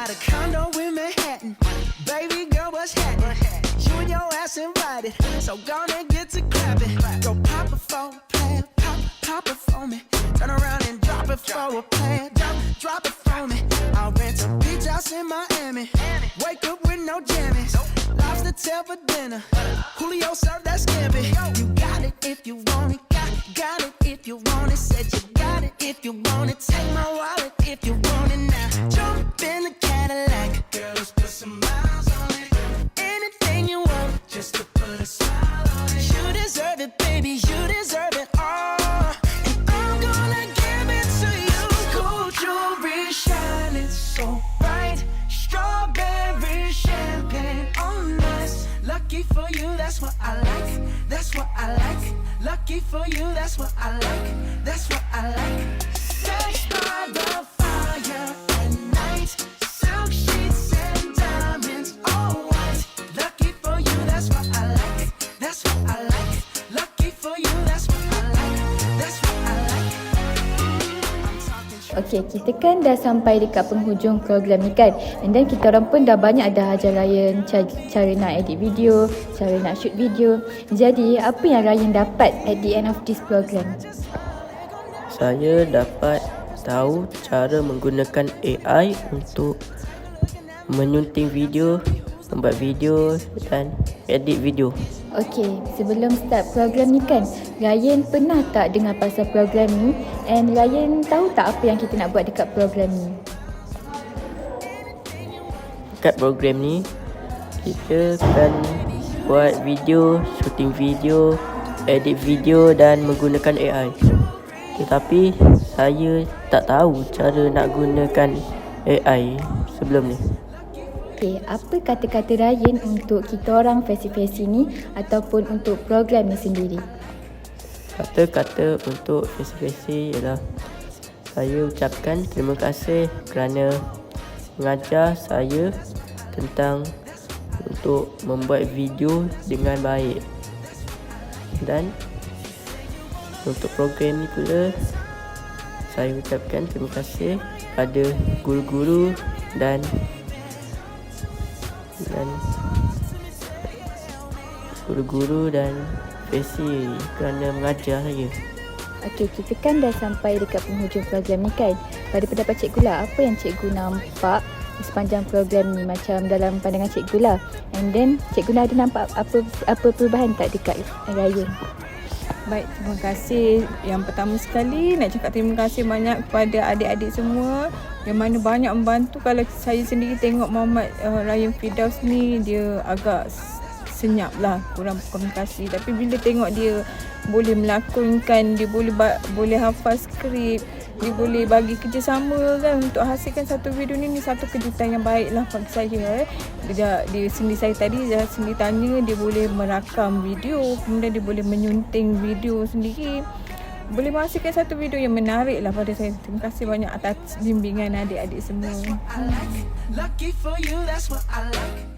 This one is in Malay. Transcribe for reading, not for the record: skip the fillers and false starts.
got a condo in Manhattan. Baby girl, what's happening? You and your ass invited, so gonna get to clapping. Go pop it for a plan, pop it for me. Turn around and drop it for a plan, drop it for me. I'll rent a beach house in Miami. Wake up with no jammies. Lobster tail for dinner. Julio served that scampi. You got it if you want it. Got it if you want it. Said you got it if you want it. Take my wallet if you want it now. Jump in the Cadillac. Girl, let's put some miles on it. Anything you want, just to put a smile on it. You deserve it, baby. You deserve it all. And I'm gonna give it to you. Gold jewelry shining so bright. Strawberry champagne on us. Lucky for you, that's what I like. That's what I like. Lucky for you, that's what I like. That's what I like. Sex by the fire at night. Silk sheets and diamonds, all white. Lucky for you, that's what I like. That's what I like. Lucky for you, that's what I like. That's what I like. Okey, kita kan dah sampai dekat penghujung program ni kan. And then kita orang pun dah banyak dah ajar Ryan cara nak edit video, cara nak shoot video. Jadi, apa yang Ryan dapat at the end of this program? Saya dapat tahu cara menggunakan AI untuk menyunting video, membuat video dan edit video. Okey, sebelum start program ni kan, Ryan pernah tak dengar pasal program ni? And Ryan tahu tak apa yang kita nak buat dekat program ni? Dekat program ni, kita akan buat video, shooting video, edit video dan menggunakan AI. Tetapi saya tak tahu cara nak gunakan AI sebelum ni. Okey, apa kata-kata Ryan untuk kita orang Fesi-Fesi ni ataupun untuk program ni sendiri? Kata-kata untuk Fesi-Fesi ialah saya ucapkan terima kasih kerana mengajar saya tentang untuk membuat video dengan baik. Dan untuk program ni pula saya ucapkan terima kasih pada guru-guru dan guru-guru dan Fesi kerana mengajar saya. Okey, kita kan dah sampai dekat penghujung program ni kan. Pada pendapat cikgu lah, apa yang cikgu nampak sepanjang program ni macam dalam pandangan cikgu lah. And then cikgu ada nampak apa perubahan tak dekat Ryan? Baik, terima kasih. Yang pertama sekali nak cakap terima kasih banyak kepada adik-adik semua yang mana banyak membantu. Kalau saya sendiri tengok Muhammad Ryan Firdaus ni, dia agak senyap lah, kurang komunikasi. Tapi bila tengok dia boleh melakonkan, dia boleh hafal skrip, dia boleh bagi kerjasama kan untuk hasilkan satu video ni satu kejutan yang baik lah bagi saya. Dia sendiri saya tadi sendiri tanya, dia boleh merakam video, kemudian dia boleh menyunting video sendiri, boleh menghasilkan satu video yang menarik lah pada saya. Terima kasih banyak atas bimbingan adik-adik semua. Lucky for you, that's what I like.